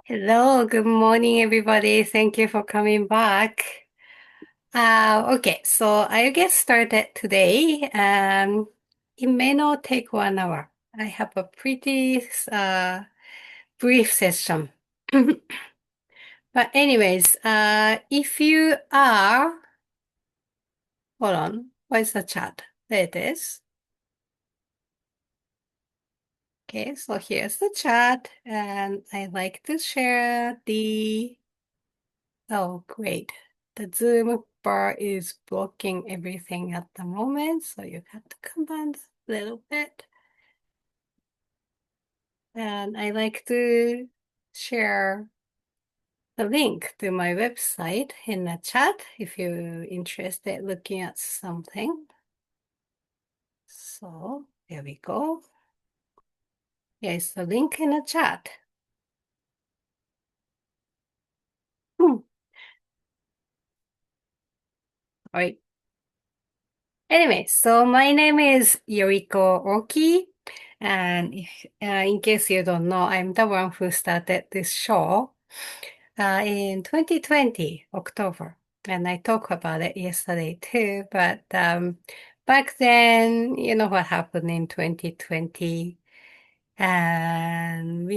Hello, good morning, everybody. Thank you for coming back. Okay, so I'll get started today. It may not take 1 hour. I have a pretty brief session. But anyways, if you are, hold on, where's the chat? There it is. Okay, so here's the chat, and I like to share oh, great. The Zoom bar is blocking everything at the moment, so you have to command a little bit. And I like to share the link to my website in the chat if you're interested looking at something. So there we go. Here's the link in the chat. All right. Anyway, so my name is Yoriko Oki, and in case you don't know, I'm the one who started this show in 2020, October, and I talked about it yesterday too, but back then, you know what happened in 2020, and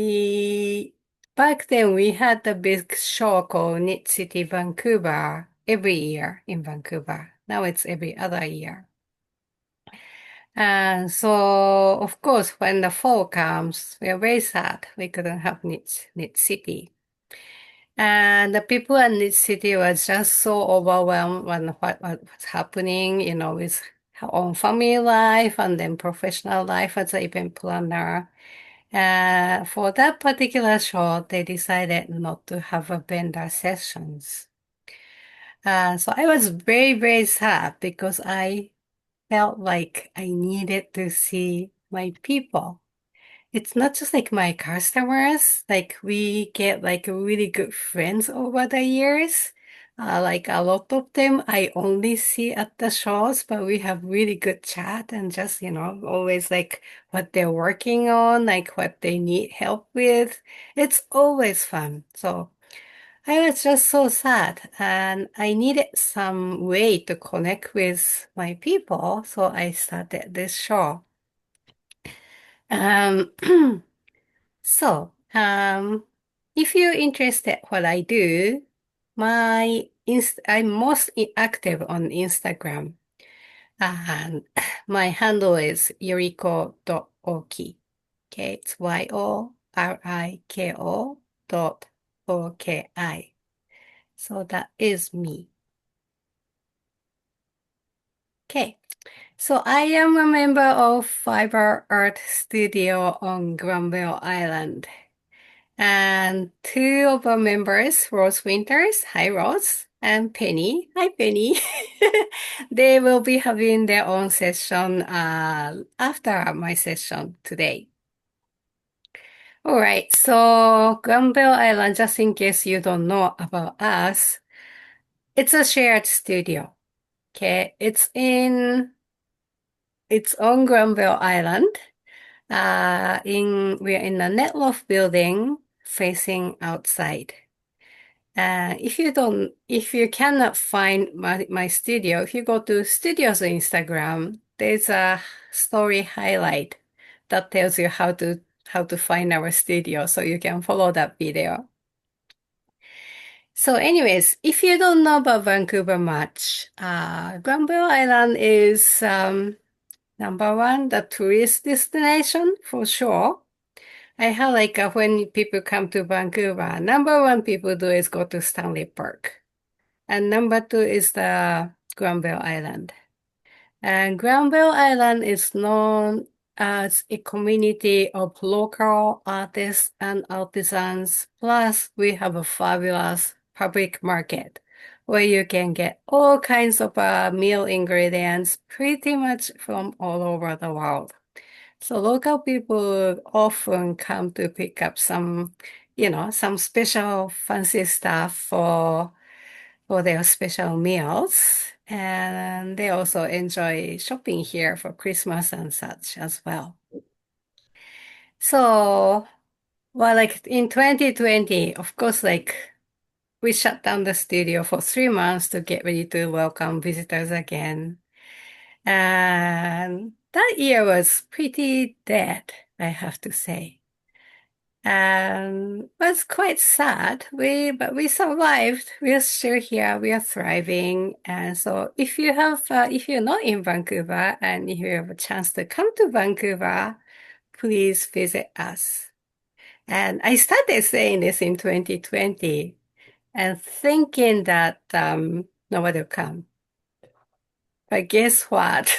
back then we had a big show called Knit City Vancouver every year in Vancouver. Now it's every other year. And so, of course, when the fall comes, we're very sad. We couldn't have Knit City. And the people at Knit City were just so overwhelmed when what was happening, with her own family life and then professional life as an event planner. For that particular show, they decided not to have a vendor sessions. So I was very, very sad because I felt like I needed to see my people. It's not just like my customers, like we get like really good friends over the years. Like a lot of them I only see at the shows, but we have really good chat and just, always like what they're working on, like what they need help with. It's always fun. So I was just so sad and I needed some way to connect with my people. So I started this show. Um, so, if you're interested what I do, I'm active on Instagram and my handle is yoriko.oki. Okay, it's yoriko dot oki. So that is me. Okay. So I am a member of Fibre Art Studio on Granville Island. And two of our members, Rose Winters, hi Rose, and Penny, hi Penny. They will be having their own session after my session today. All right, so Granville Island, just in case you don't know about us, it's a shared studio. Okay, it's on Granville Island. We're in a net loft building facing outside. If you cannot find my studio, if you go to studio's Instagram, there's a story highlight that tells you how to find our studio, so you can follow that video. So anyways, if you don't know about Vancouver much, Granville Island is number one, the tourist destination for sure. I have like when people come to Vancouver, number one people do is go to Stanley Park. And number two is the Granville Island. And Granville Island is known as a community of local artists and artisans. Plus, we have a fabulous public market where you can get all kinds of meal ingredients pretty much from all over the world. So local people often come to pick up some special fancy stuff for their special meals. And they also enjoy shopping here for Christmas and such as well. So Well, like in 2020, of course, like we shut down the studio for 3 months to get ready to welcome visitors again. And that year was pretty dead, I have to say. And was quite sad. But we survived. We are still here. We are thriving. And so if you're not in Vancouver and if you have a chance to come to Vancouver, please visit us. And I started saying this in 2020 and thinking that, nobody will come. But guess what?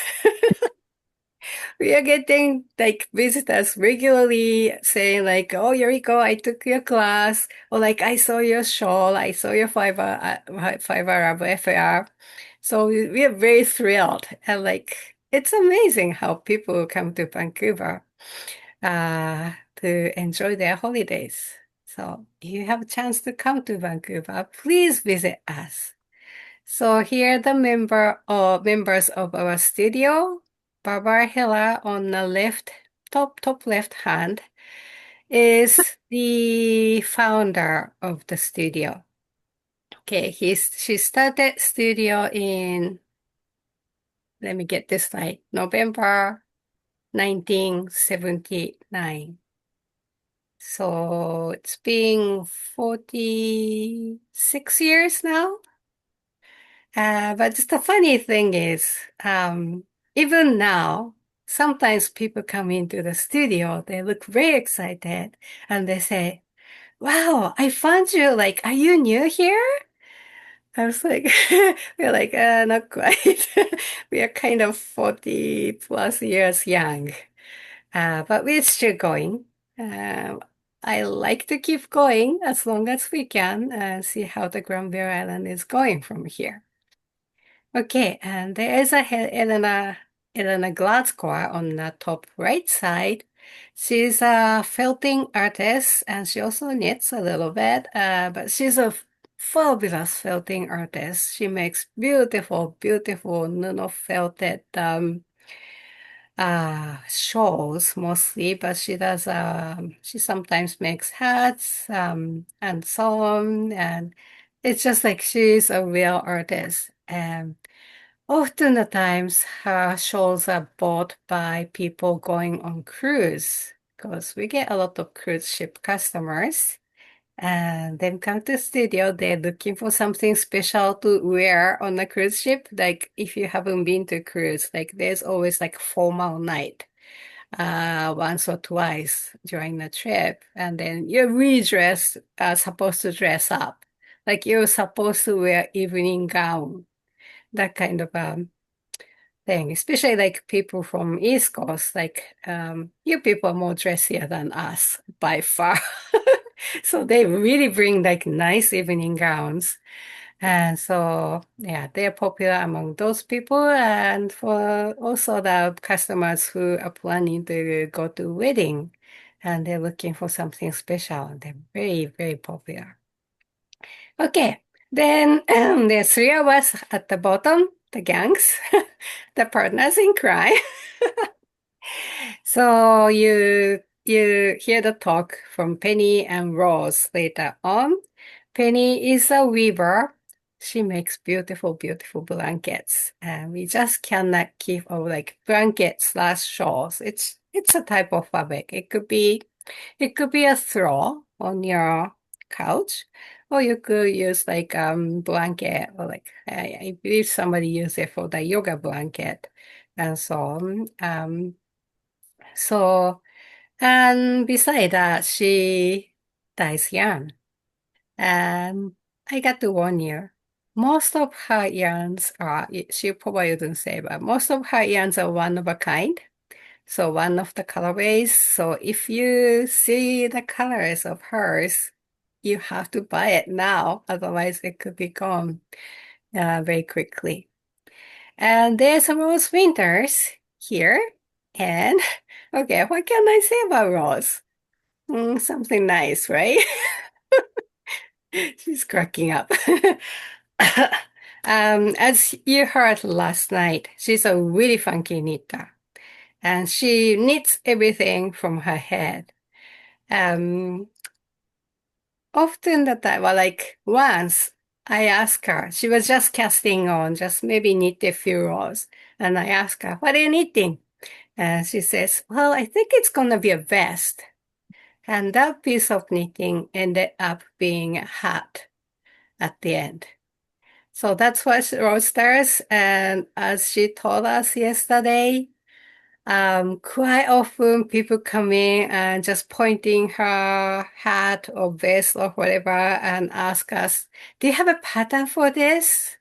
We are getting like visitors regularly saying like, "Oh, Yoriko, I took your class," or like, "I saw your shawl, I saw your fiber of FAR." So we are very thrilled, and like it's amazing how people come to Vancouver to enjoy their holidays. So if you have a chance to come to Vancouver, please visit us. So here are the members of our studio. Barbara Hiller on the top left hand is the founder of the studio. Okay, she started studio in, let me get this right, November 1979. So it's been 46 years now. But just the funny thing is, even now, sometimes people come into the studio, they look very excited and they say, "Wow, I found you. Like, are you new here?" I was like, we're like, not quite. We are kind of 40 plus years young. But we're still going. Uh, I like to keep going as long as we can and see how the Granville Island is going from here. Okay, and there is a Elena Glasgow on the top right side. She's a felting artist and she also knits a little bit, but she's a fabulous felting artist. She makes beautiful, beautiful Nuno felted shawls mostly, but she sometimes makes hats and so on, and it's just like she's a real artist. And often the times her shawls are bought by people going on cruise because we get a lot of cruise ship customers and then come to studio, they're looking for something special to wear on a cruise ship. Like if you haven't been to cruise, like there's always like formal night, once or twice during the trip. And then you're really supposed to dress up. Like you're supposed to wear evening gown, that kind of thing, especially like people from East Coast, like you people are more dressier than us by far. So they really bring like nice evening gowns. And so, yeah, they're popular among those people and for also the customers who are planning to go to wedding and they're looking for something special. They're very, very popular. Okay, then there's three of us at the bottom, the gangs, the partners in crime. So you hear the talk from Penny and Rose later on. Penny is a weaver. She makes beautiful, beautiful blankets, and we just cannot keep like blankets slash shawls. It's a type of fabric. It could be a throw on your couch, or you could use like blanket or like I believe somebody used it for the yoga blanket and so on. So and beside that, she dyes yarn. And I got to warn you, most of her yarns are, she probably wouldn't say, but most of her yarns are one of a kind. So one of the colorways. So if you see the colors of hers, you have to buy it now. Otherwise, it could be gone very quickly. And there's Rose Winters here. And okay, what can I say about Rose? Something nice, right? She's cracking up. As you heard last night, she's a really funky knitter, and she knits everything from her head. Um, Often the time, well, like once I asked her, she was just casting on, just maybe knit a few rows. And I asked her, what are you knitting? And she says, well, I think it's going to be a vest. And that piece of knitting ended up being a hat at the end. So that's what she roasters. And as she told us yesterday, quite often people come in and just pointing her hat or vest or whatever and ask us, do you have a pattern for this?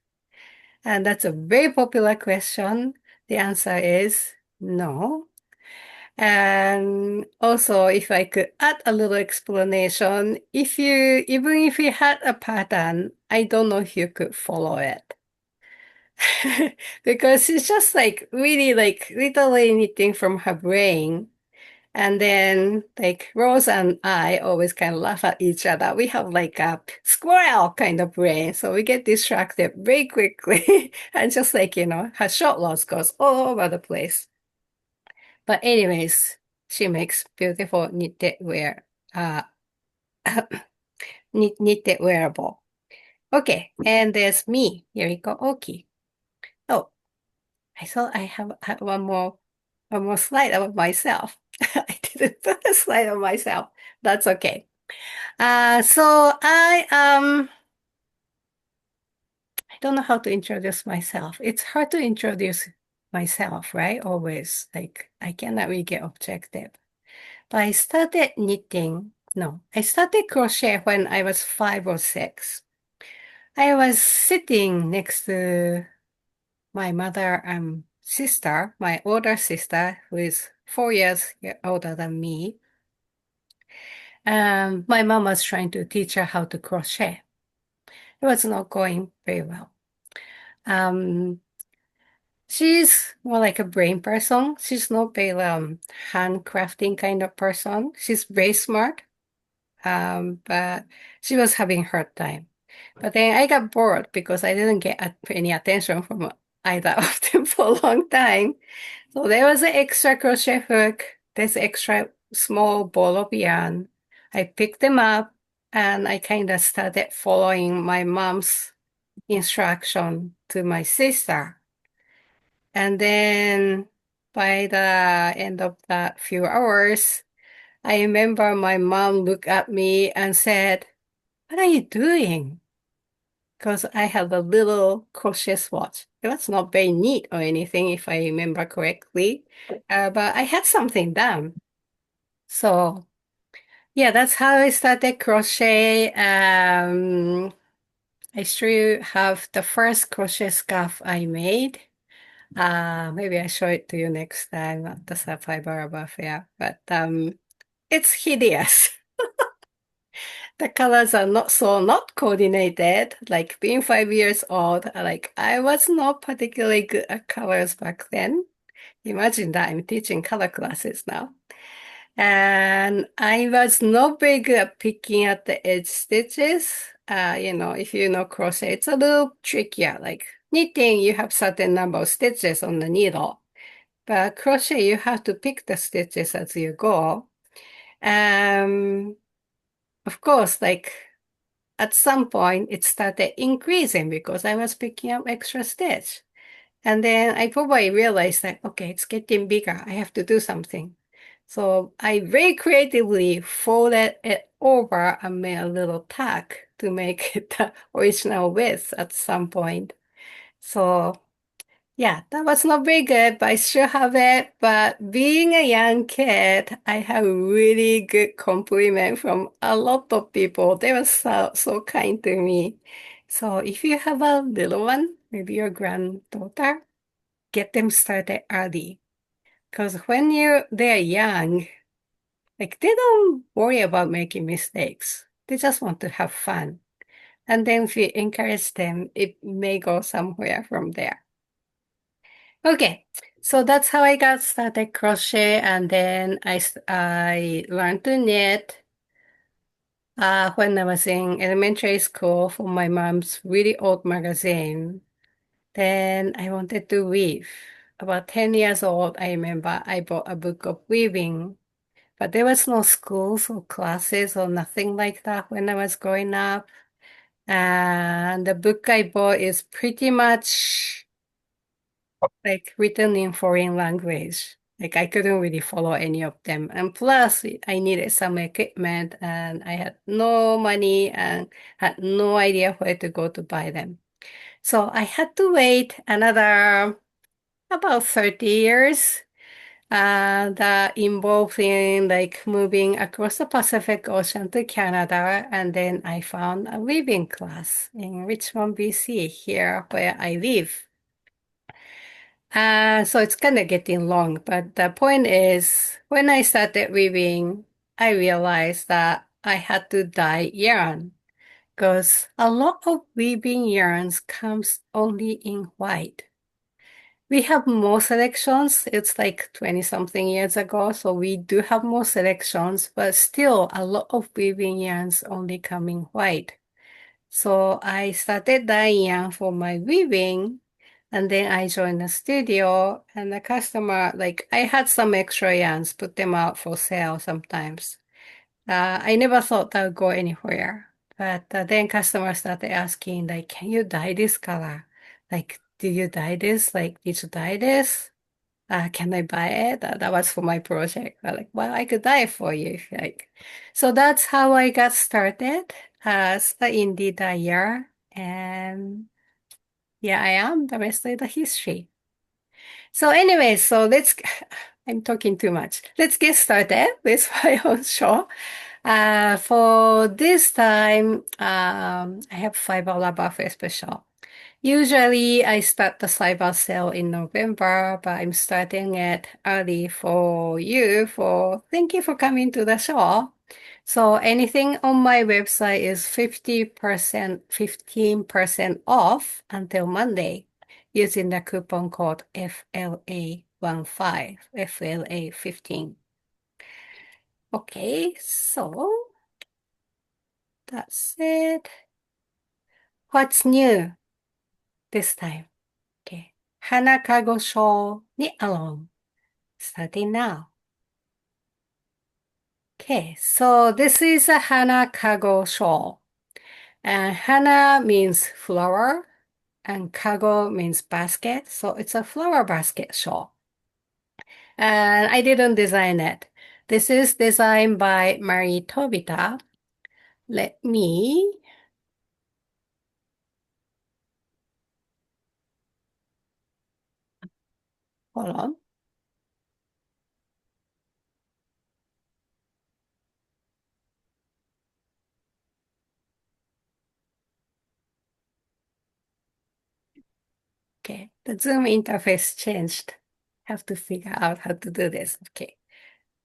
And that's a very popular question. The answer is no. And also, if I could add a little explanation, even if you had a pattern, I don't know if you could follow it. Because it's just like really like literally knitting from her brain. And then like Rose and I always kind of laugh at each other. We have like a squirrel kind of brain. So we get distracted very quickly. And just like, her short loss goes all over the place. But anyways, she makes beautiful knitted wear, uh, knitted wearable. Okay. And there's me, Yoriko Oki. Oh, I thought I had one more slide about myself. I didn't put a slide on myself. That's okay. So I don't know how to introduce myself. It's hard to introduce myself, right? Always. Like I cannot really get objective. But I started knitting. No, I started crochet when I was 5 or 6. I was sitting next to my mother and sister, my older sister, who is 4 years older than me. My mom was trying to teach her how to crochet. It was not going very well. Um, she's more like a brain person. She's not very handcrafting kind of person. She's very smart, but she was having hard time. But then I got bored because I didn't get any attention from either of them for a long time. So there was an extra crochet hook, this extra small ball of yarn. I picked them up and I kind of started following my mom's instruction to my sister. And then by the end of that few hours, I remember my mom looked at me and said, what are you doing? Because I had a little crochet swatch. It was not very neat or anything, if I remember correctly, but I had something done. So yeah, that's how I started crochet. I still have the first crochet scarf I made. Maybe I show it to you next time at the Fibre fair. But it's hideous. The colors are not coordinated. Like being 5 years old, like I was not particularly good at colors back then. Imagine that I'm teaching color classes now. And I was not very good at picking at the edge stitches. If you know crochet, it's a little trickier. Like knitting, you have certain number of stitches on the needle. But crochet, you have to pick the stitches as you go. Um, of course, like at some point it started increasing because I was picking up extra stitch. And then I probably realized that, okay, it's getting bigger. I have to do something. So I very creatively folded it over and made a little tag to make it the original width at some point. So yeah, that was not very good, but I still have it. But being a young kid, I have really good compliment from a lot of people. They were so kind to me. So if you have a little one, maybe your granddaughter, get them started early. Because when they're young, like they don't worry about making mistakes. They just want to have fun. And then if you encourage them, it may go somewhere from there. Okay, so that's how I got started crochet, and then I learned to knit when I was in elementary school for my mom's really old magazine. Then I wanted to weave. About 10 years old, I remember I bought a book of weaving, but there was no schools or classes or nothing like that when I was growing up. And the book I bought is pretty much like written in foreign language. Like I couldn't really follow any of them. And plus, I needed some equipment and I had no money and had no idea where to go to buy them. So I had to wait another about 30 years that involved in like moving across the Pacific Ocean to Canada. And then I found a weaving class in Richmond, BC, here where I live. So it's kind of getting long, but the point is, when I started weaving, I realized that I had to dye yarn because a lot of weaving yarns comes only in white. We have more selections. It's like 20 something years ago, so we do have more selections, but still a lot of weaving yarns only come in white. So I started dyeing yarn for my weaving, and then I joined the studio, and the customer, like I had some extra yarns, put them out for sale sometimes. I never thought that would go anywhere. But then customers started asking, like, can you dye this color? Like, did you dye this? Like, did you dye this? Can I buy it? That was for my project. I'm like, well, I could dye it for you if you like. So that's how I got started as an indie dyer. And yeah, I am. The rest of the history. So anyway, I'm talking too much. Let's get started with my own show. For this time, I have $5 birthday special. Usually I start the cyber sale in November, but I'm starting it early for you for thank you for coming to the show. So anything on my website is 50%, 15% off until Monday using the coupon code FLA15, FLA15. Okay, so that's it. What's new this time? Okay. Hana Kago Shawl knit along. Starting now. Okay, so this is a Hana Kago shawl. And Hana means flower and Kago means basket. So it's a flower basket shawl. And I didn't design it. This is designed by Mari Tobita. Let me hold on. Okay, the Zoom interface changed. Have to figure out how to do this. Okay,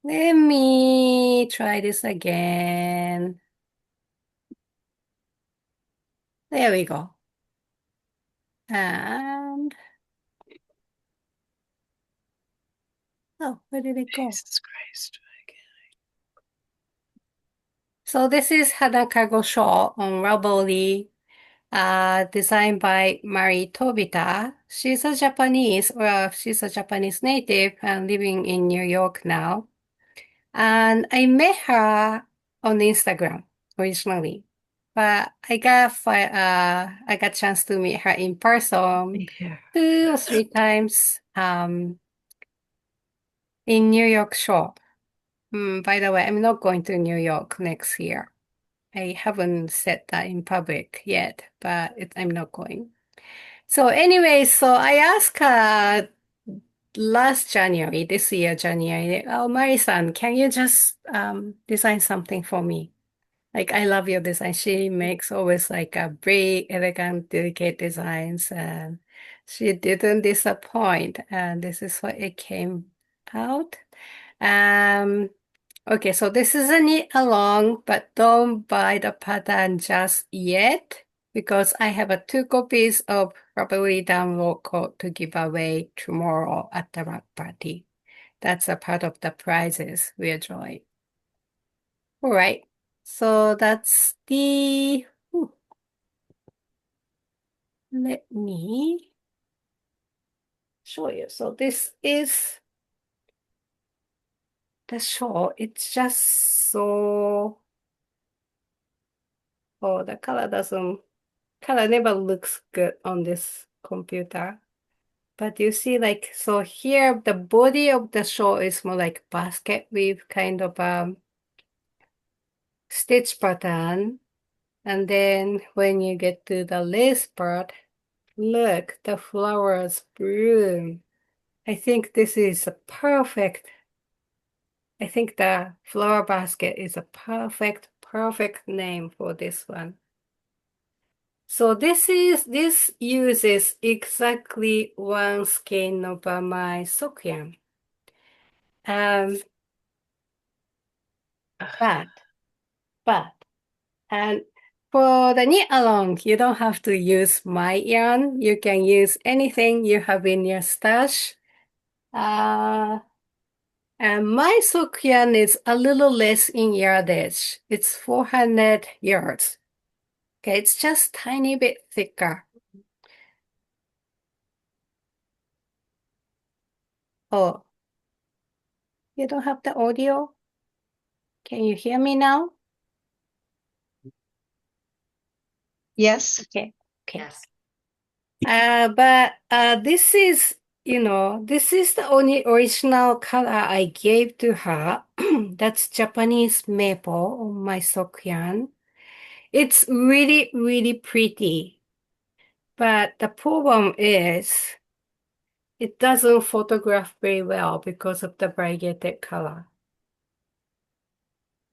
let me try this again. There we go. And oh, where did it go? Jesus Christ. So this is Hana Kago Shawl on Ravelry, designed by Mari Tobita. She's a Japanese native and living in New York now. And I met her on Instagram originally, but I got chance to meet her in person Yeah. 2 or 3 times in New York show. By the way, I'm not going to New York next year. I haven't said that in public yet, but I'm not going. So anyway, so I asked her last January, this year, January, oh, Mari-san, can you just design something for me? Like, I love your design. She makes always like a very elegant, delicate designs, and she didn't disappoint. And this is what it came out. Um, okay, so this is a knit along, but don't buy the pattern just yet because I have 2 copies of Rubbery Download Code to give away tomorrow at the wrap party. That's a part of the prizes we're drawing. All right, so that's let me show you. So this is the shawl, it's just so, oh, the color never looks good on this computer. But you see, like, so here, the body of the shawl is more like basket weave kind of stitch pattern. And then when you get to the lace part, look, the flowers bloom. I think this is a perfect. I think the flower basket is a perfect name for this one. So this uses exactly one skein of my sock yarn. Um, but, but, and for the knit along, you don't have to use my yarn. You can use anything you have in your stash. Uh, and my sock yarn is a little less in yardage. It's 400 yards. Okay, it's just tiny bit thicker. Oh, you don't have the audio? Can you hear me now? Yes. Okay, okay. Yes. But this is, this is the only original color I gave to her. That's Japanese maple on my sock yarn. It's really, really pretty. But the problem is it doesn't photograph very well because of the variegated color.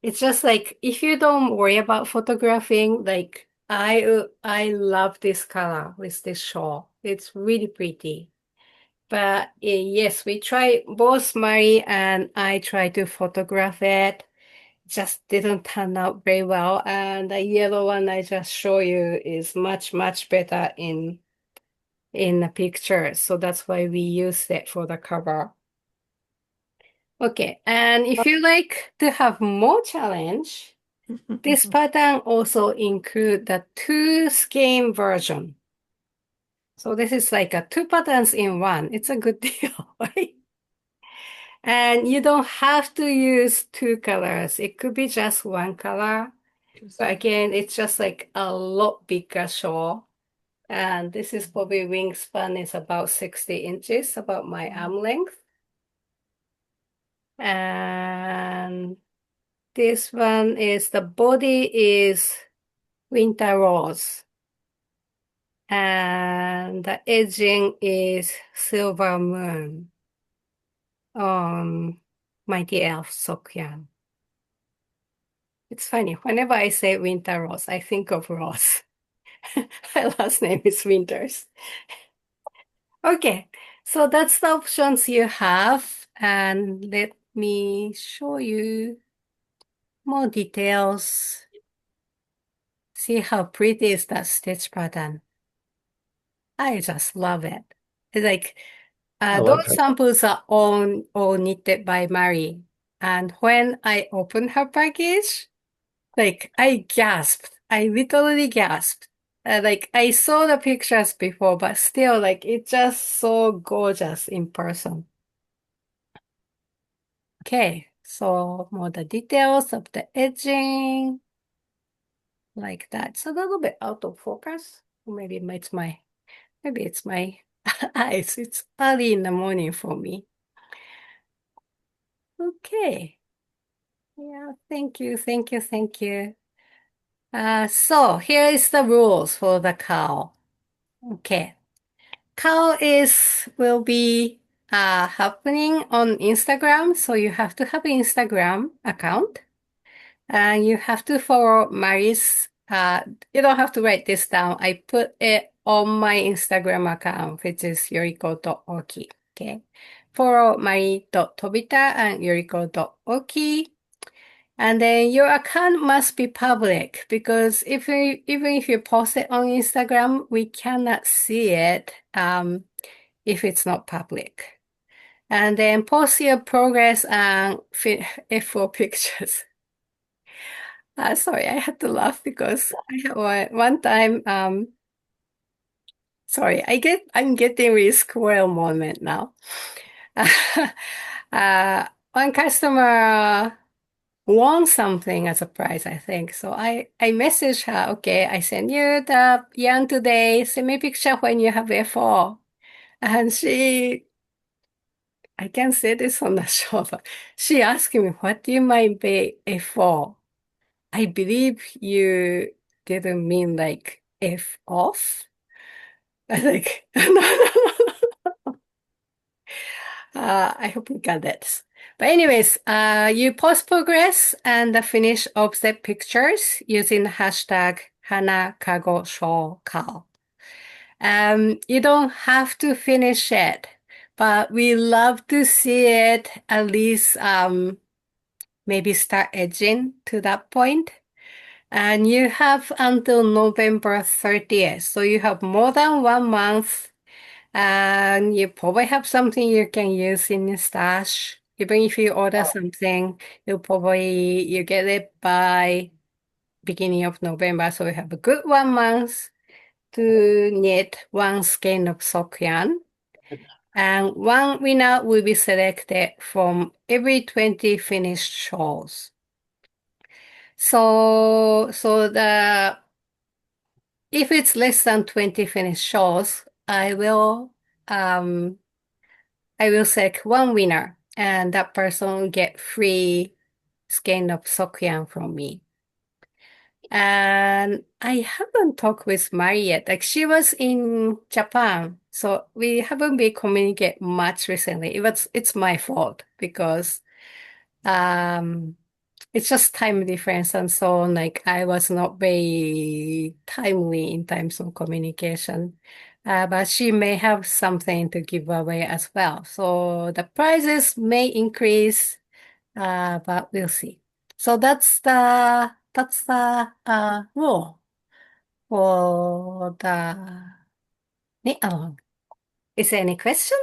It's just like if you don't worry about photographing, like I love this color with this shawl. It's really pretty. But yes, we try both Mary and I try to photograph it. Just didn't turn out very well. And the yellow one I just show you is much better in the picture. So that's why we use it for the cover. Okay, and if you like to have more challenge, this pattern also include the two skein version. So this is like a two patterns in one. It's a good deal, right? And you don't have to use two colors. It could be just one color. But again, it's just like a lot bigger shawl. And this is probably wingspan is about 60 inches, about my arm length. And this one is the body is winter rose. And the edging is silver moon on Mighty Elf sock yarn. It's funny, whenever I say winter rose, I think of Rose. My last name is Winters. Okay, so that's the options you have. And let me show you more details. See how pretty is that stitch pattern. I just love it. It's like I love those her. samples are all knitted by Mari. And when I opened her package, like I gasped. I literally gasped. Like I saw the pictures before, but still, like it's just so gorgeous in person. Okay, so more the details of the edging, like that. It's a little bit out of focus. Maybe it's my eyes. It's early in the morning for me. Okay. Yeah, thank you. So here is the rules for the cow. Okay. Cow will be happening on Instagram, so you have to have an Instagram account. And you have to follow Mari's, you don't have to write this down. I put it on my Instagram account, which is yoriko.oki. Okay. Follow mari.tobita and yoriko.oki. And then your account must be public because even if you post it on Instagram, we cannot see it if it's not public. And then post your progress and F4 pictures. Sorry, I had to laugh because I had one time, sorry, I'm getting really squirrel moment now. one customer won something as a prize, I think. So I messaged her, okay, I send you the yarn today. Send me picture when you have A4. And I can't say this on the show, but she asked me, what do you mean by A4? I believe you didn't mean like F off. I think, no, no, no. I hope you got that. But anyways, you post progress and the finish offset pictures using hashtag Hana, Kago, Shawl, Kao. You don't have to finish it, but we love to see it at least maybe start edging to that point. And you have until November 30th. So you have more than 1 month and you probably have something you can use in your stash. Even if you order something, you get it by beginning of November. So you have a good 1 month to knit one skein of sock yarn. And one winner will be selected from every 20 finished shawls. So if it's less than 20 finished shawls, um I will select one winner and that person will get free skein of sock yarn from me. And I haven't talked with Mari yet. Like she was in Japan, so we haven't been communicate much recently. It's my fault because um it's just time difference and so on. Like I was not very timely in terms of communication. But she may have something to give away as well. So the prices may increase, but we'll see. So that's the rule for the knit along. Is there any question?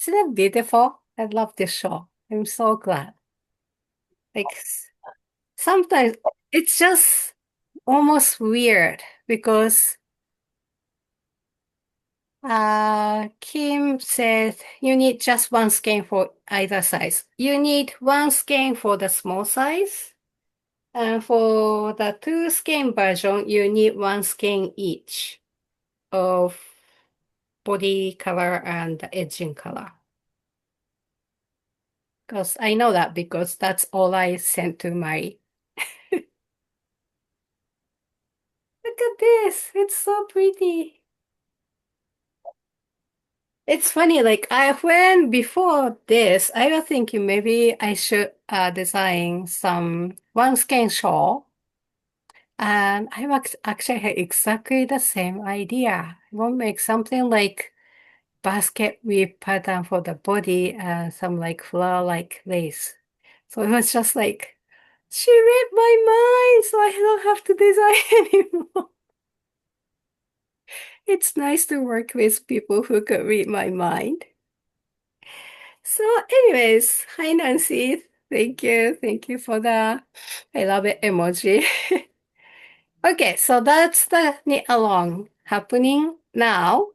Isn't it beautiful? I love this show. I'm so glad. Like sometimes it's just almost weird because Kim said you need just one skein for either size. You need one skein for the small size, and for the two skein version, you need one skein each of body color and the edging color. Because I know that because that's all I sent to my. Look at this, it's so pretty. It's funny, like I when before this, I was thinking maybe I should design some one skein shawl. And actually had exactly the same idea. I want to make something like basket weave pattern for the body and some like flower-like lace. So it was just like, she read my mind, so I don't have to design anymore. It's nice to work with people who could read my mind. So anyways, hi Nancy. Thank you. Thank you for the I love it emoji. Okay, so that's the knit along happening now.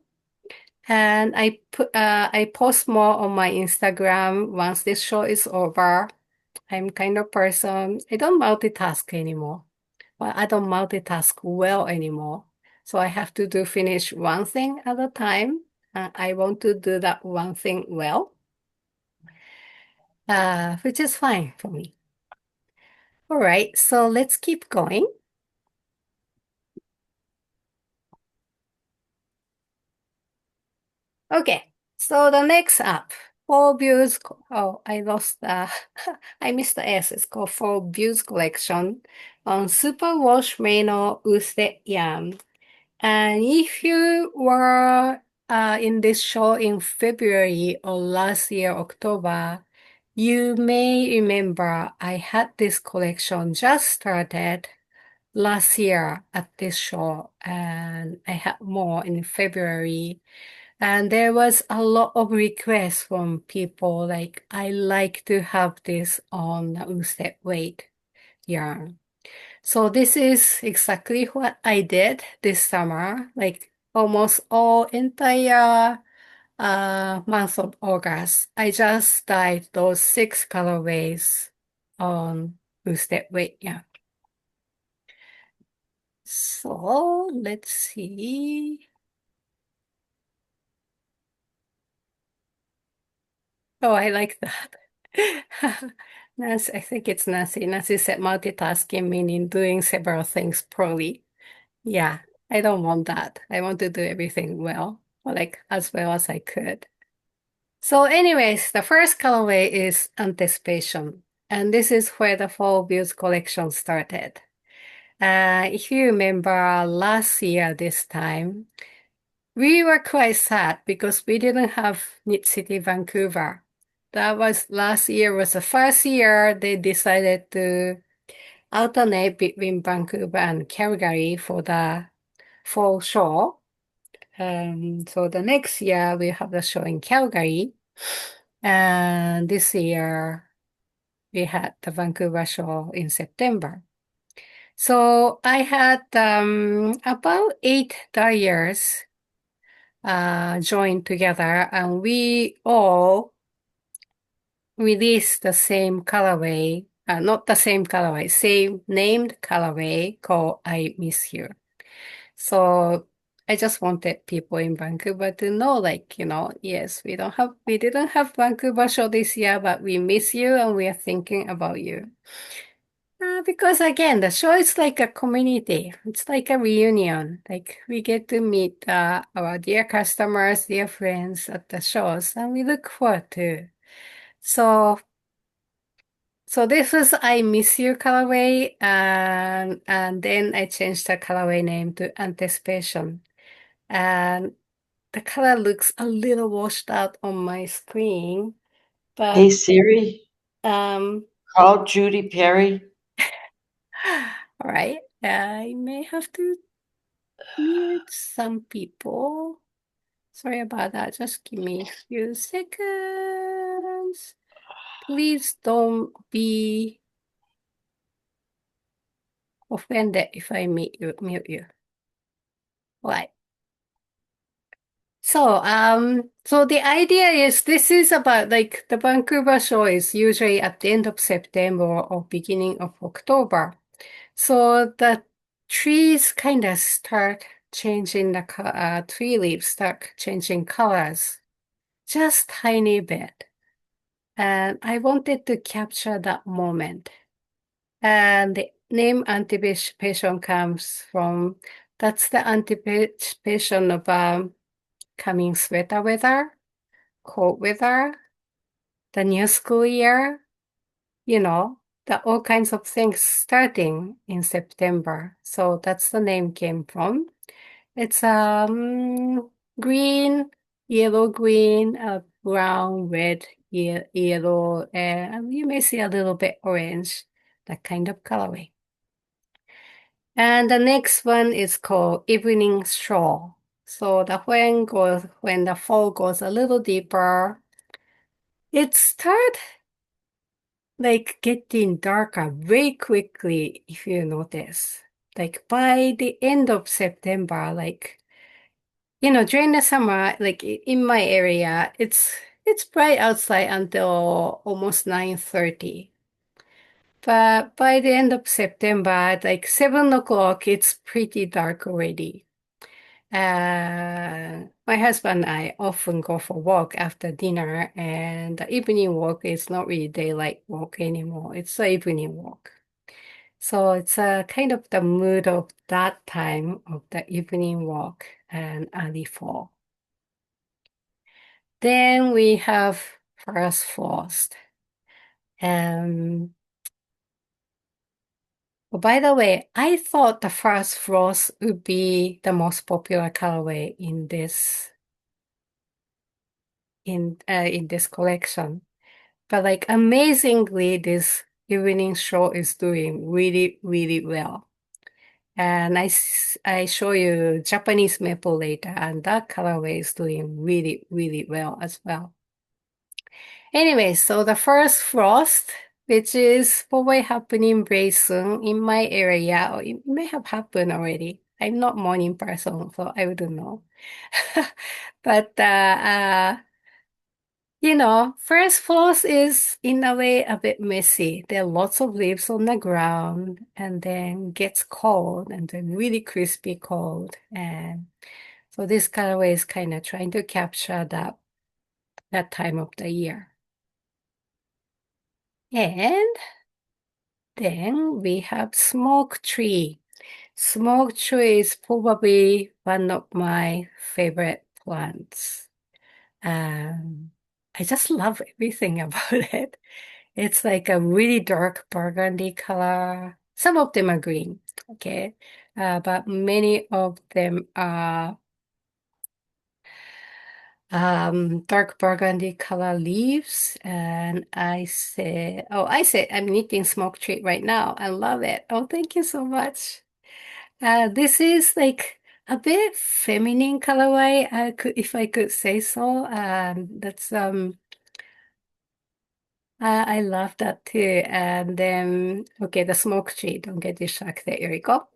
And I post more on my Instagram once this show is over. I'm kind of person, I don't multitask anymore. Well, I don't multitask well anymore. So I have to do finish one thing at a time. I want to do that one thing well, which is fine for me. All right, so let's keep going. Okay, so the next up, four views. Oh, I lost I missed the S. It's called Four Views Collection on Super Wash Merino Worsted Yarn. And if you were in this show in February or last year, October, you may remember I had this collection just started last year at this show, and I had more in February. And there was a lot of requests from people like, I like to have this on the worsted weight yarn. So this is exactly what I did this summer. Like almost all entire month of August. I just dyed those 6 colorways on worsted weight. Yeah. So let's see. Oh, I like that. Nancy, I think it's Nancy. Nancy said multitasking meaning doing several things poorly. Yeah, I don't want that. I want to do everything well, or like as well as I could. So anyways, the first colorway is anticipation. And this is where the fall views collection started. If you remember last year this time, we were quite sad because we didn't have Knit City Vancouver. That was last year was the first year they decided to alternate between Vancouver and Calgary for the fall show. So the next year we have the show in Calgary, and this year we had the Vancouver show in September. So I had about 8 dyers joined together, and we all released the same colorway, not the same colorway, same named colorway called I Miss You. So I just wanted people in Vancouver to know, like, yes, we didn't have Vancouver show this year, but we miss you and we are thinking about you. Because again, the show is like a community. It's like a reunion. Like we get to meet our dear customers, dear friends at the shows, and we look forward to. So, so this was I Miss You colorway, and then I changed the colorway name to Anticipation. And the color looks a little washed out on my screen, Hey but Siri, um, call Judy Perry. all right. I may have to mute some people. Sorry about that. Just give me a few seconds. Please don't be offended if I mute you. Right. So the idea is this is about like the Vancouver show is usually at the end of September or beginning of October. So the trees kind of start changing tree leaves start changing colors, just tiny bit. And I wanted to capture that moment. And the name anticipation comes from, that's the anticipation of coming sweater weather, cold weather, the new school year, all kinds of things starting in September. So that's the name came from. It's green, yellow, green, brown, red, yellow, and you may see a little bit orange, that kind of colorway. And the next one is called Evening Shawl. So when the fall goes a little deeper, it starts like getting darker very quickly if you notice. Like by the end of September, during the summer, like in my area, it's bright outside until almost 9:30. But by the end of September, like 7 o'clock, it's pretty dark already. My husband and I often go for walk after dinner, and the evening walk is not really daylight walk anymore. It's the evening walk. So it's kind of the mood of that time of the evening walk and early fall. Then we have first frost. Um, oh, by the way, I thought the first frost would be the most popular colorway in this collection. But like amazingly, this evening show is doing really, really well. And I show you Japanese maple later, and that colorway is doing really, really well as well. Anyway, so the first frost, which is probably happening very soon in my area, or it may have happened already. I'm not morning person, so I wouldn't know. But first floors is in a way a bit messy. There are lots of leaves on the ground and then gets cold and then really crispy cold. And so this colorway is kind of trying to capture that time of the year. And then we have smoke tree. Smoke tree is probably one of my favorite plants. I just love everything about it. It's like a really dark burgundy color. Some of them are green, okay? But many of them are dark burgundy color leaves. And I say I'm knitting smoke tree right now. I love it. Oh, thank you so much. This is like a bit feminine colorway, if I could say so. I love that too. And then, okay, the smoke tree. Don't get distracted. Here we go.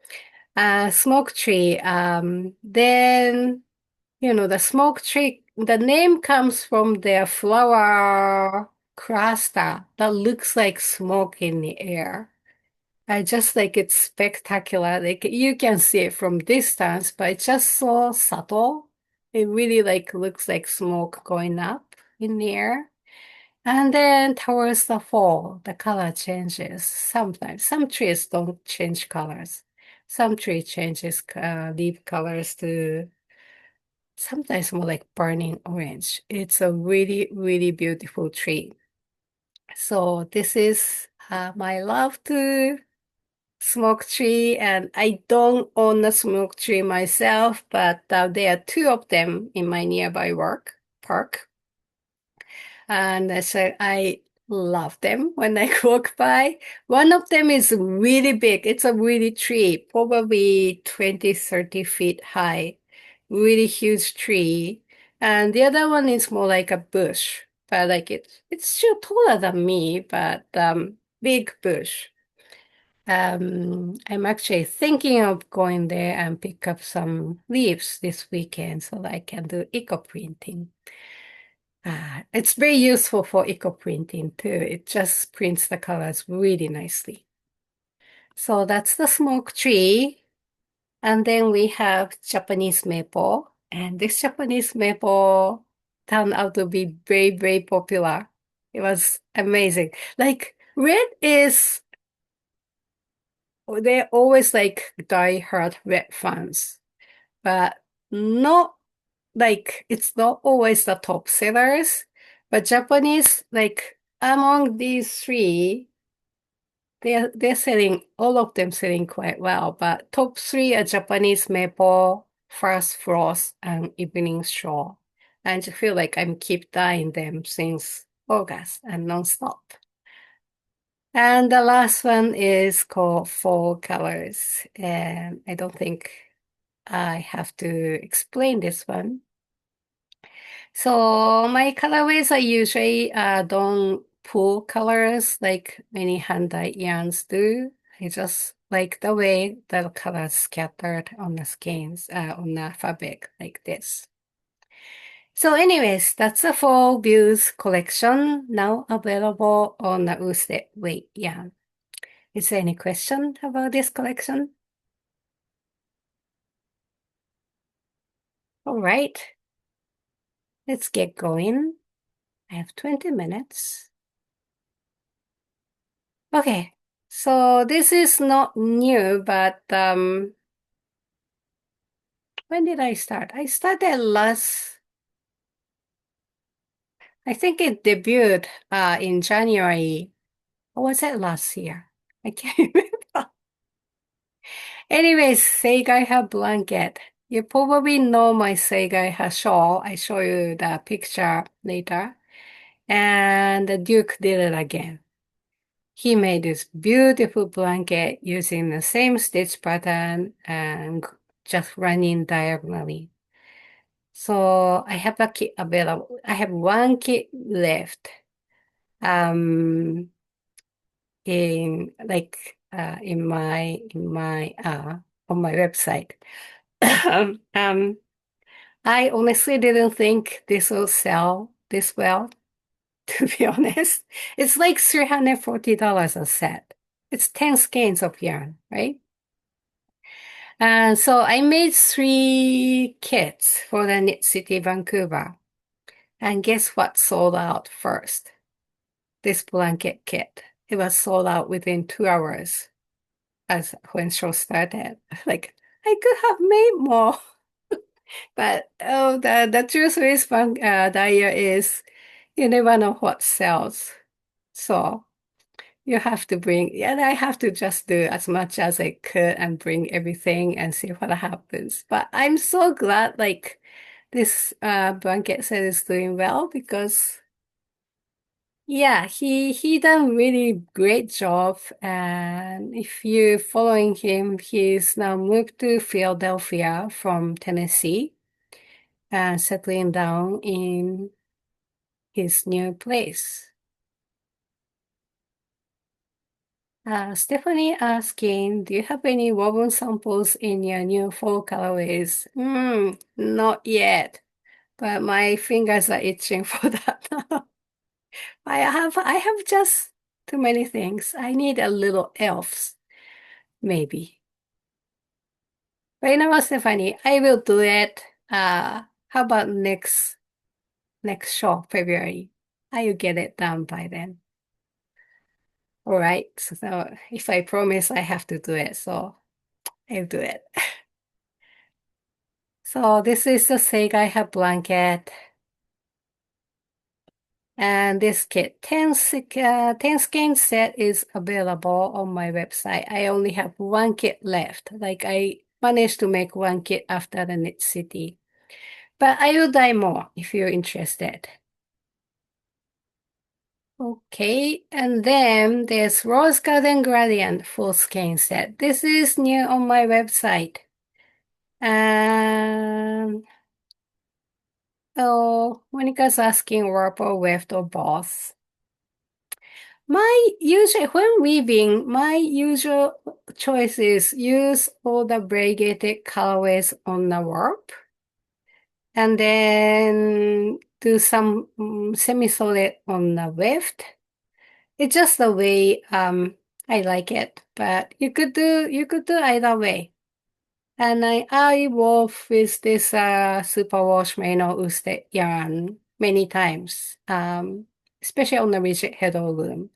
Smoke tree. Then, the smoke tree, the name comes from their flower cluster that looks like smoke in the air. I just like it's spectacular. Like you can see it from distance, but it's just so subtle. It really like looks like smoke going up in the air. And then towards the fall, the color changes sometimes. Some trees don't change colors. Some tree changes leaf colors to sometimes more like burning orange. It's a really, really beautiful tree. So this is my love to smoke tree, and I don't own a smoke tree myself, but there are two of them in my nearby work park. And so I love them when I walk by. One of them is really big. It's a really tree, probably 20, 30 feet high, really huge tree. And the other one is more like a bush, but like it's still taller than me, but big bush. I'm actually thinking of going there and pick up some leaves this weekend so that I can do eco printing. It's very useful for eco printing too. It just prints the colors really nicely. So that's the smoke tree. And then we have Japanese maple. And this Japanese maple turned out to be very, very popular. It was amazing. Like red is, they're always like die-hard red fans, but not like it's not always the top sellers, but Japanese, like among these three, they're selling all of them selling quite well. But top three are Japanese maple, first frost, and evening shawl. I just feel like I'm keep dyeing them since August and nonstop. And the last one is called Fall Colors. And I don't think I have to explain this one. So my colorways are usually don't pull colors like many hand-dyed yarns do. I just like the way the colors scattered on the skins, on the fabric like this. So anyways, that's the Fall Views collection now available on the Worsted Weight yarn. Is there any question about this collection? All right, let's get going. I have 20 minutes. Okay, so this is not new, but when did I start? I started I think it debuted in January. Or was it last year? I can't remember. Anyways, Seigaiha blanket. You probably know my Seigaiha shawl. I show you the picture later. And the Duke did it again. He made this beautiful blanket using the same stitch pattern and just running diagonally. So I have a kit available. I have one kit left. In like in my on my website. I honestly didn't think this will sell this well, to be honest. It's like $340 a set. It's 10 skeins of yarn, right? And so I made 3 kits for the Knit City Vancouver. And guess what sold out first? This blanket kit. It was sold out within 2 hours as when show started. Like, I could have made more. But oh, the truth with Dyer is you never know what sells. So you have to I have to just do as much as I could and bring everything and see what happens. But I'm so glad like this blanket set is doing well because yeah, he done really great job. And if you following him, he's now moved to Philadelphia from Tennessee and settling down in his new place. Stephanie asking, do you have any woven samples in your new fall colorways? Not yet, but my fingers are itching for that now. I have just too many things. I need a little elves, maybe. But you know what, Stephanie? I will do it. How about next show, February? I will get it done by then. All right. So if I promise, I have to do it. So I'll do it. So this is the Seigai blanket. And this kit, 10 skein set is available on my website. I only have 1 kit left. Like I managed to make 1 kit after the Knit City. But I will dye more if you're interested. Okay, and then there's Rose Garden Gradient full skein set. This is new on my website. And oh, Monica's asking warp or weft or both. When weaving, my usual choice is use all the variegated colorways on the warp and then do some semi-solid on the weft. It's just the way I like it, but you could do either way. And I wove with this superwash merino worsted yarn many times, especially on the rigid heddle loom.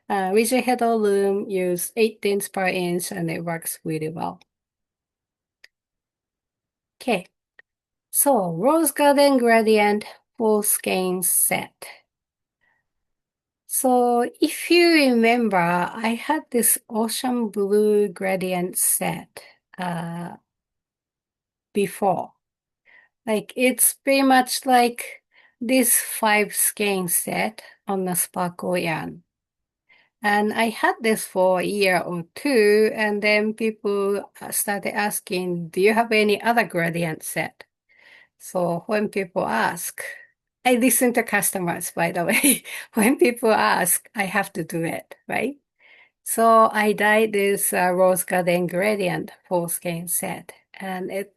Rigid heddle loom use 18 per inch and it works really well. Okay, so Rose Garden Gradient full skein set. So if you remember, I had this ocean blue gradient set before. Like it's pretty much like this 5 skein set on the sparkle yarn. And I had this for a year or two, and then people started asking, do you have any other gradient set? So when people ask, I listen to customers, by the way. When people ask, I have to do it, right? So I dyed this Rose Garden Gradient full skein set, and it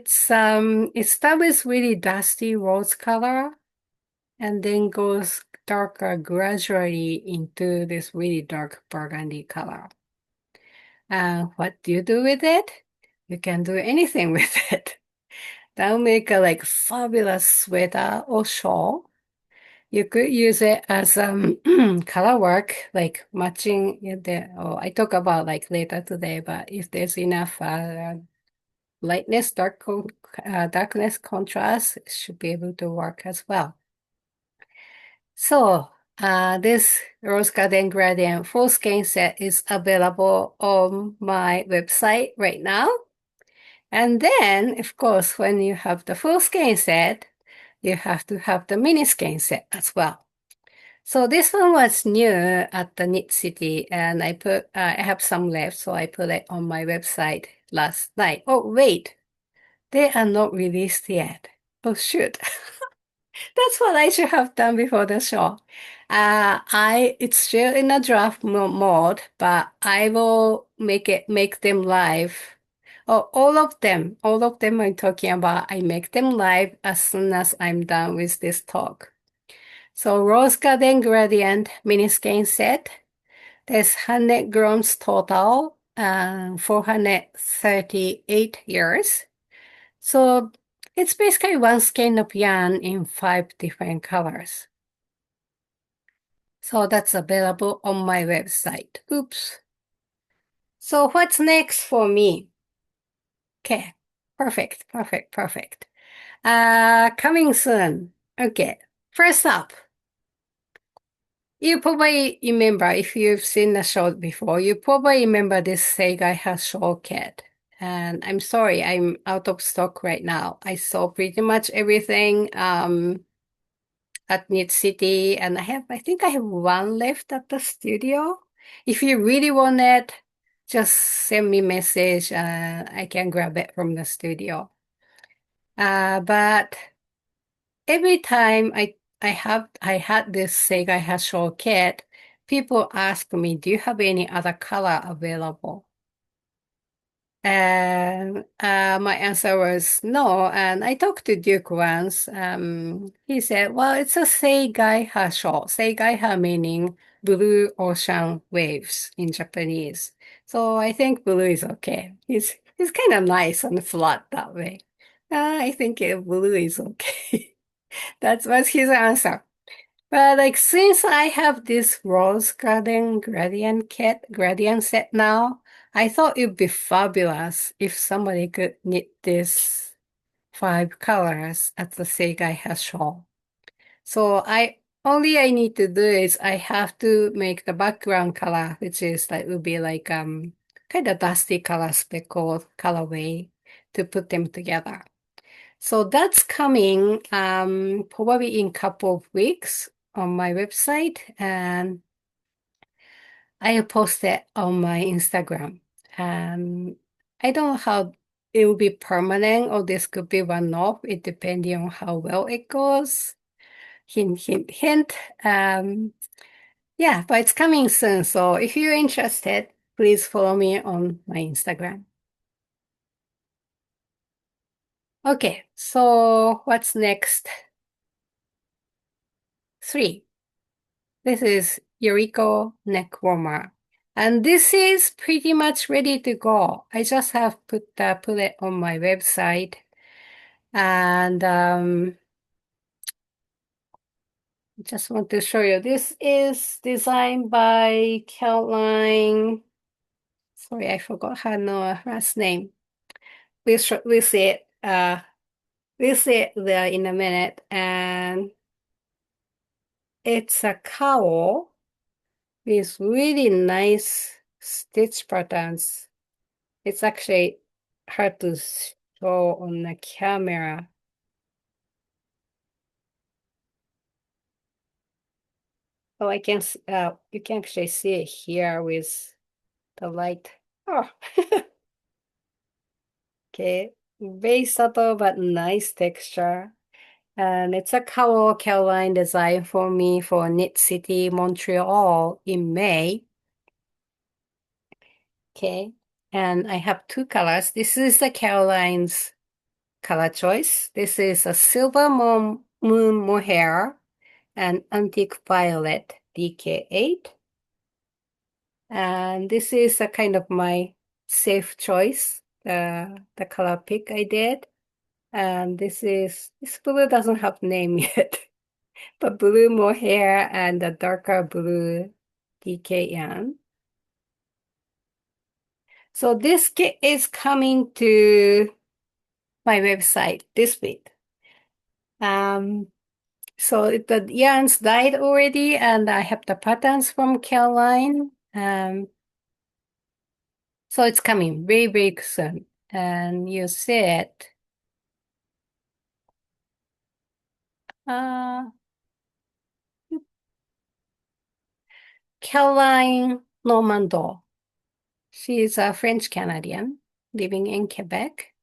starts with really dusty rose color, and then goes darker gradually into this really dark burgundy color. What do you do with it? You can do anything with it. That'll make a like fabulous sweater or shawl. You could use it as color work, like matching I talk about like later today, but if there's enough lightness, darkness contrast, it should be able to work as well. So this Rose Garden Gradient full skein set is available on my website right now. And then, of course, when you have the full skein set, you have to have the mini skein set as well. So this one was new at the Knit City, and I have some left, so I put it on my website last night. Oh, wait, they are not released yet. Oh, shoot. That's what I should have done before the show. It's still in a draft mode, but I will make them live. Oh, all of them I'm talking about, I make them live as soon as I'm done with this talk. So Rose Garden Gradient mini skein set, there's 100 grams total, 438 yards. So it's basically one skein of yarn in 5 different colors. So that's available on my website. Oops. So what's next for me? Okay. Perfect. Coming soon. Okay. First up, you probably remember, if you've seen the show before, you probably remember this Seigai has Shawl kit. And I'm sorry, I'm out of stock right now. I saw pretty much everything at Knit City, and I think I have one left at the studio. If you really want it, just send me a message. I can grab it from the studio. But every time I had this Seigai Hasho kit, people ask me, do you have any other color available? And my answer was no. And I talked to Duke once. He said, well, it's a Seigai Hasho. Seigai meaning blue ocean waves in Japanese. So I think blue is okay. He's kind of nice and flat that way. I think blue is okay. That was his answer. But like since I have this rose garden gradient set now, I thought it'd be fabulous if somebody could knit this 5 colors at the Seigai Shawl. So I need to do is I have to make the background color, which is like would be like kind of dusty color speckled colorway to put them together. So that's coming probably in a couple of weeks on my website, and I'll post it on my Instagram. I don't know how it will be permanent or this could be one-off. It depending on how well it goes. Hint, hint, hint. Yeah, but it's coming soon. So if you're interested, please follow me on my Instagram. Okay, so what's next? 3. This is Yoriko neck warmer. And this is pretty much ready to go. I just have put it on my website. And just want to show you. This is designed by Caroline. Sorry, I forgot her last name. We'll see it. We'll see it there in a minute. And it's a cowl with really nice stitch patterns. It's actually hard to show on the camera. Oh, you can actually see it here with the light. Oh, okay. Very subtle but nice texture. And it's a Kago Caroline design for me for Knit City, Montreal in May. Okay. And I have 2 colors. This is the Caroline's color choice. This is a silver moon mohair and antique violet DK8. And this is a kind of my safe choice, the color pick I did. And this blue doesn't have name yet, but blue mohair and the darker blue DK yarn. So this kit is coming to my website this week. So the yarns dyed already, and I have the patterns from Caroline. So it's coming very, very soon. And you see it. Caroline Normando. She's a French Canadian living in Quebec.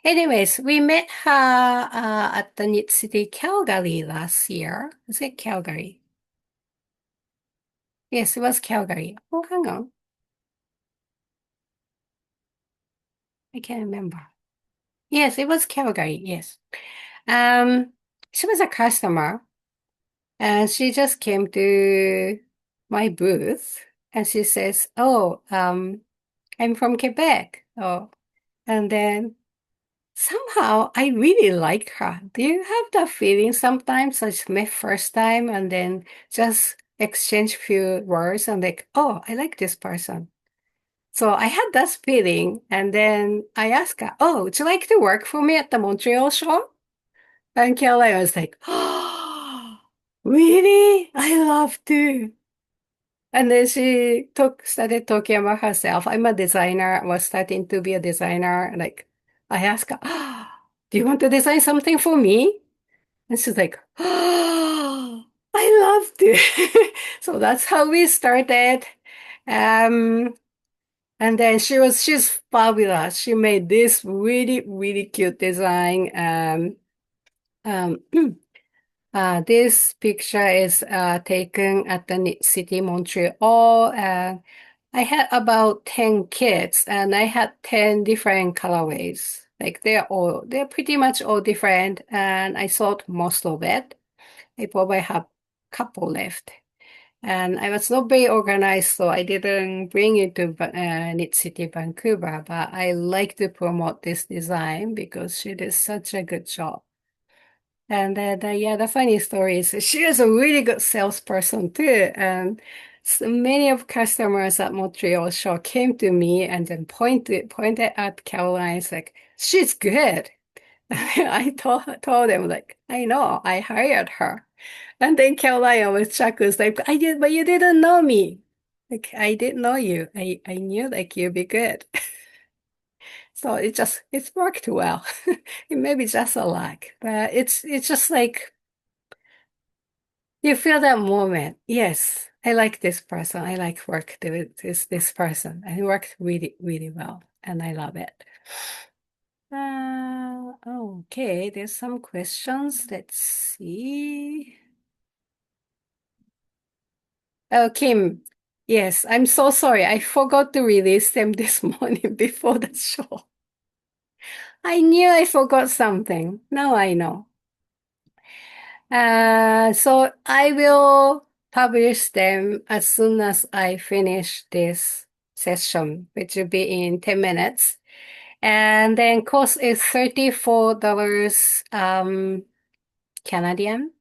Anyways, we met her at the Knit City Calgary last year. Is it Calgary? Yes, it was Calgary. Oh, hang on. I can't remember. Yes, it was Calgary. Yes. Um, she was a customer and she just came to my booth and she says, "Oh, I'm from Quebec." Oh, and then somehow I really like her. Do you have that feeling sometimes? I just met first time and then just exchange few words and like, oh, I like this person. So I had that feeling and then I asked her, oh, would you like to work for me at the Montreal show? And Caroline was like, oh, really? I love to. And then she started talking about herself. I'm a designer, was starting to be a designer. Like, I asked her, oh, do you want to design something for me? And she's like, oh, I love to. So that's how we started. Um, and then she's fabulous. She made this really, really cute design. Um, this picture is taken at the Knit City, Montreal. I had about 10 kits and I had 10 different colorways. Like they're pretty much all different and I sold most of it. I probably have a couple left. And I was not very organized, so I didn't bring it to Knit City, Vancouver, but I like to promote this design because she did such a good job. And yeah, the funny story is she is a really good salesperson too. And so many of customers at Montreal show came to me and then pointed at Caroline, like, she's good. I told them like, I know, I hired her. And then Caroline was chuckles like, I did, but you didn't know me. Like, I didn't know you. I knew like you'd be good. So it's worked well. It may be just a luck, but it's just like you feel that moment. Yes, I like this person. I like work with this person. And it worked really, really well. And I love it. Okay, there's some questions. Let's see. Oh, Kim. Yes, I'm so sorry. I forgot to release them this morning before the show. I knew I forgot something. Now I know. So I will publish them as soon as I finish this session, which will be in 10 minutes. And then cost is $34 Canadian.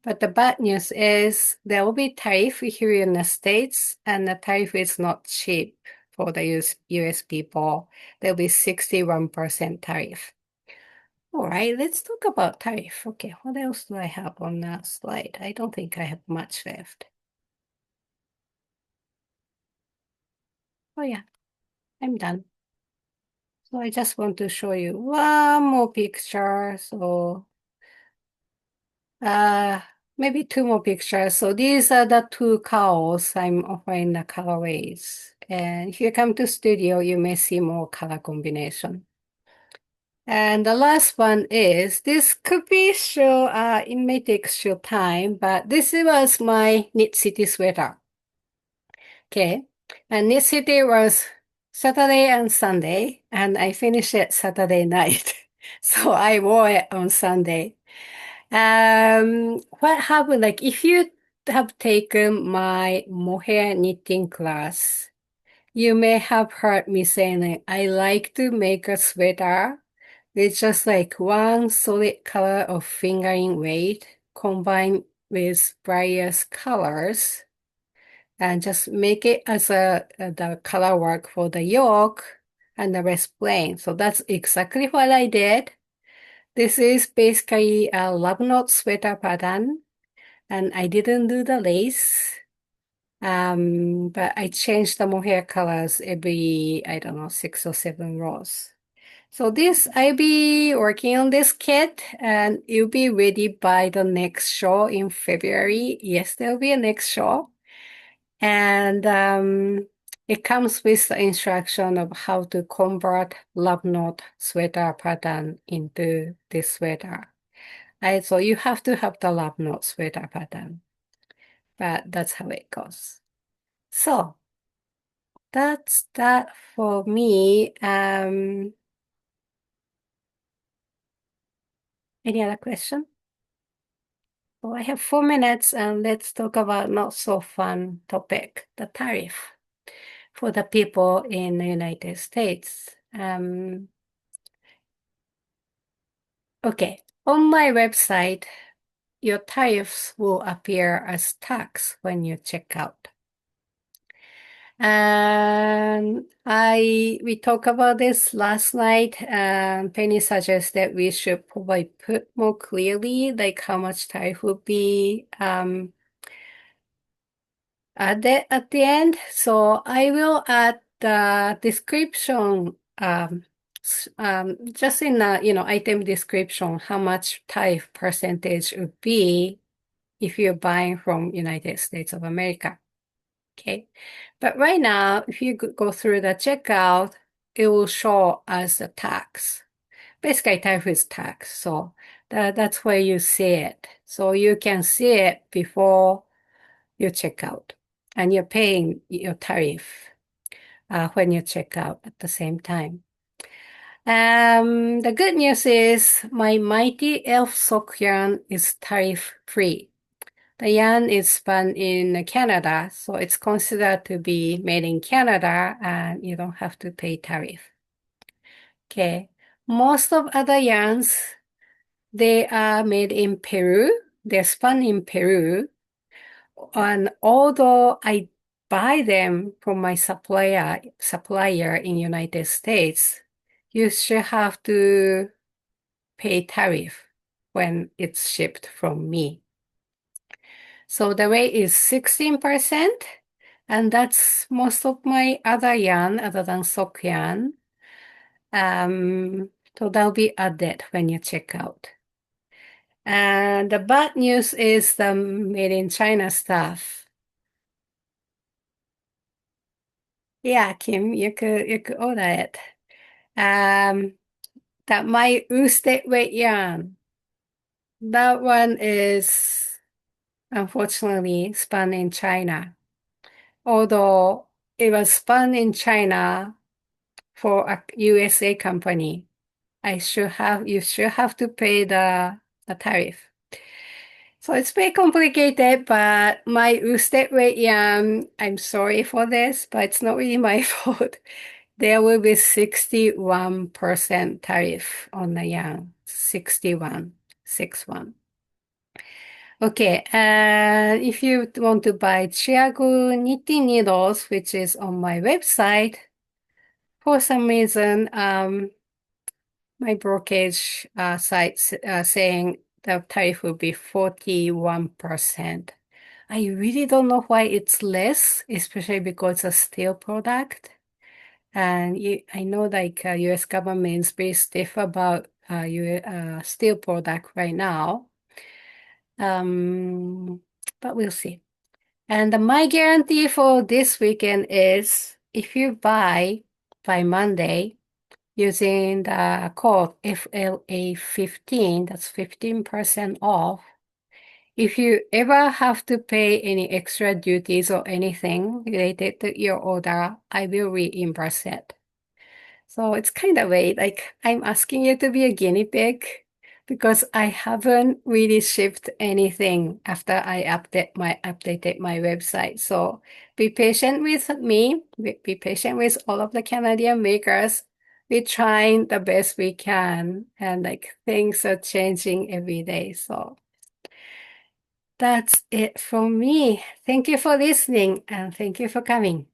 But the bad news is there will be tariff here in the States, and the tariff is not cheap for the US people. There'll be 61% tariff. All right, let's talk about tariff. Okay, what else do I have on that slide? I don't think I have much left. Oh yeah, I'm done. So I just want to show you one more picture. So uh maybe two more pictures. So these are the two cowls I'm offering the colorways. And if you come to studio, you may see more color combination. And the last one is, this could be show, it may take show time, but this was my Knit City sweater. Okay. And Knit City was Saturday and Sunday, and I finished it Saturday night. So I wore it on Sunday. What happened, like if you have taken my mohair knitting class, you may have heard me saying like, I like to make a sweater with just like one solid color of fingering weight combined with various colors and just make it as the color work for the yoke and the rest plain. So that's exactly what I did. This is basically a love knot sweater pattern, and I didn't do the lace. But I changed the mohair colors every, I don't know, 6 or 7 rows. So this, I'll be working on this kit and it'll be ready by the next show in February. Yes, there'll be a next show. And it comes with the instruction of how to convert love knot sweater pattern into this sweater. So you have to have the love knot sweater pattern, but that's how it goes. So that's that for me. Any other question? So I have 4 minutes, and let's talk about not so fun topic, the tariff for the people in the United States. Okay, on my website, your tariffs will appear as tax when you check out. And we talked about this last night, and Penny suggested we should probably put more clearly like how much tariff would be at the end. So I will add the description just in the item description how much tariff percentage would be if you're buying from United States of America. Okay, but right now, if you go through the checkout, it will show as a tax. Basically, tariff is tax, so that's where you see it. So you can see it before you check out, and you're paying your tariff when you check out at the same time. The good news is my Mighty Elf Sock yarn is tariff-free. The yarn is spun in Canada, so it's considered to be made in Canada, and you don't have to pay tariff. Okay, most of other yarns, they are made in Peru. They're spun in Peru, and although I buy them from my supplier in United States, you still have to pay tariff when it's shipped from me. So the rate is 16%, and that's most of my other yarn other than sock yarn. So that'll be added when you check out. And the bad news is the made in China stuff. Yeah, Kim, you could order it. That my worsted weight yarn, that one is unfortunately spun in China. Although it was spun in China for a USA company, you should have to pay the tariff. So it's very complicated, but my worsted weight yarn, I'm sorry for this, but it's not really my fault. There will be 61% tariff on the yarn. 61. Okay, and if you want to buy Chiago knitting needles, which is on my website, for some reason, my brokerage site saying the tariff will be 41%. I really don't know why it's less, especially because it's a steel product. And I know like U.S. government is very stiff about steel product right now. But we'll see. And my guarantee for this weekend is if you buy by Monday using the code FLA15, that's 15% off. If you ever have to pay any extra duties or anything related to your order, I will reimburse it. So it's kind of like I'm asking you to be a guinea pig because I haven't really shipped anything after I updated my website. So be patient with me. Be patient with all of the Canadian makers. We're trying the best we can, and like things are changing every day. So that's it from me. Thank you for listening, and thank you for coming.